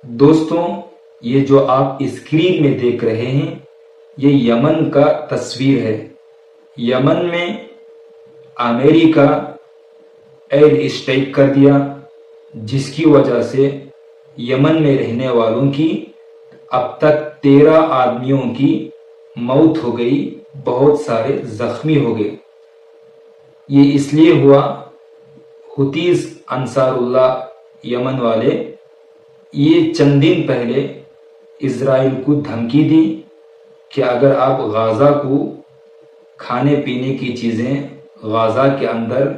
دوستوں، یہ جو آپ اسکرین میں دیکھ رہے ہیں یہ یمن کا تصویر ہے۔ یمن میں امریکہ ایئر اسٹرائک کر دیا، جس کی وجہ سے یمن میں رہنے والوں کی اب تک 13 آدمیوں کی موت ہو گئی، بہت سارے زخمی ہو گئے۔ یہ اس لیے ہوا، حوثیز انصار اللہ یمن والے یہ چند دن پہلے اسرائیل کو دھمکی دی کہ اگر آپ غزہ کو کھانے پینے کی چیزیں غزہ کے اندر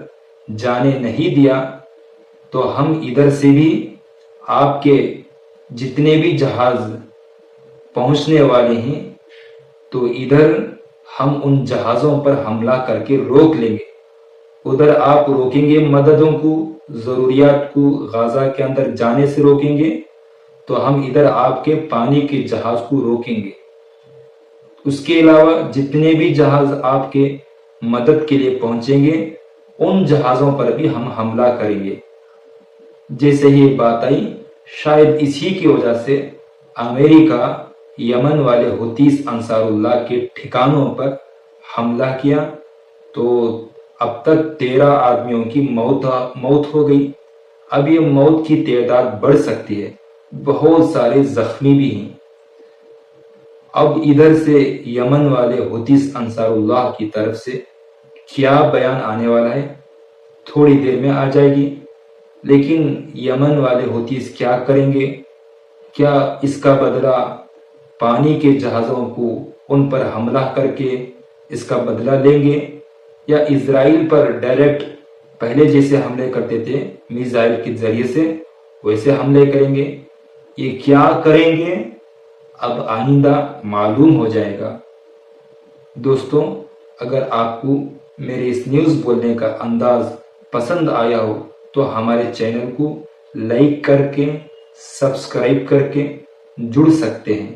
جانے نہیں دیا تو ہم ادھر سے بھی آپ کے جتنے بھی جہاز پہنچنے والے ہیں تو ادھر ہم ان جہازوں پر حملہ کر کے روک لیں گے۔ ادھر آپ روکیں گے مددوں کو، ضروریات کو غزہ کے اندر جانے سے روکیں گے تو ہم ادھر آپ کے پانی کے جہاز کو روکیں گے۔ اس کے علاوہ جتنے بھی جہاز آپ کے مدد کے لیے پہنچیں گے ان جہازوں پر بھی ہم حملہ کریں گے۔ جیسے یہ بات آئی، شاید اسی کی وجہ سے امریکہ یمن والے حوثیز انصار اللہ کے ٹھکانوں پر حملہ کیا تو اب تک 13 آدمیوں کی موت ہو گئی۔ اب یہ موت کی تعداد بڑھ سکتی ہے، بہت سارے زخمی بھی ہیں۔ اب ادھر سے یمن والے حوثیز انصار اللہ کی طرف سے کیا بیان آنے والا ہے تھوڑی دیر میں آ جائے گی، لیکن یمن والے حوثیز کیا کریں گے؟ کیا اس کا بدلہ پانی کے جہازوں کو ان پر حملہ کر کے اس کا بدلہ لیں گے، یا اسرائیل پر ڈائریکٹ پہلے جیسے حملے کرتے تھے میزائل کے ذریعے سے ویسے حملے کریں گے؟ یہ کیا کریں گے اب آئندہ معلوم ہو جائے گا۔ دوستوں، اگر آپ کو میرے اس نیوز بولنے کا انداز پسند آیا ہو تو ہمارے چینل کو لائک کر کے سبسکرائب کر کے جڑ سکتے ہیں۔